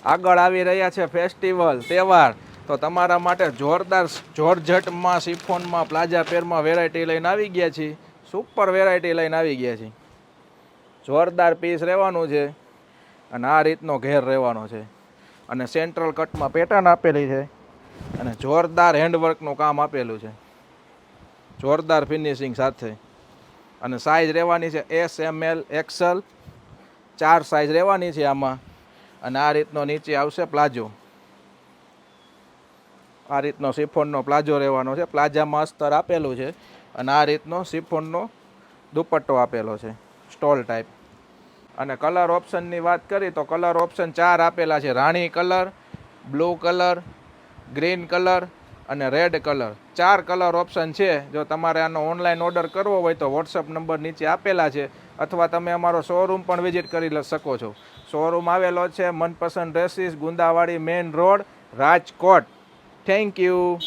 આગળ આવી રહ્યા છે ફેસ્ટિવલ તહેવાર, તો તમારા માટે જોરદાર જોર્જટમાં શિફોનમાં પ્લાઝા પેરમાં વેરાયટી લઈને આવી ગયા છીએ. સુપર વેરાયટી લઈને આવી ગયા છીએ. જોરદાર પીસ રહેવાનું છે અને આ રીતનો ઘેર રહેવાનો છે અને સેન્ટ્રલ કટમાં પેટર્ન આપેલી છે અને જોરદાર હેન્ડવર્કનું કામ આપેલું છે, જોરદાર ફિનિશિંગ સાથે. અને સાઇઝ રહેવાની છે SML XL, 4 સાઇઝ રહેવાની છે આમાં. અને આ રીતનો નીચે આવશે પ્લાઝો, આ રીતનો શિફોનનો પ્લાઝો રહેવાનો છે. પ્લાઝામાં અસ્તર આપેલું છે અને આ રીતનો શિફોનનો દુપટ્ટો આપેલો છે સ્ટોલ ટાઈપ. અને કલર ઓપ્શનની વાત કરી તો કલર ઓપ્શન 4 આપેલા છે. રાણી colour, blue colour, green colour અને રેડ કલર, 4 કલર ઓપ્શન છે. જો તમારે આનો ઓનલાઈન ઓર્ડર કરવો હોય તો વોટ્સઅપ નંબર નીચે આપેલા છે, અથવા તમે અમારો શોરૂમ પણ વિઝિટ કરી શકો છો. શોરૂમ આવેલો છે મનપસંદ dresses, Gundawadi main road, Rajkot. Thank you.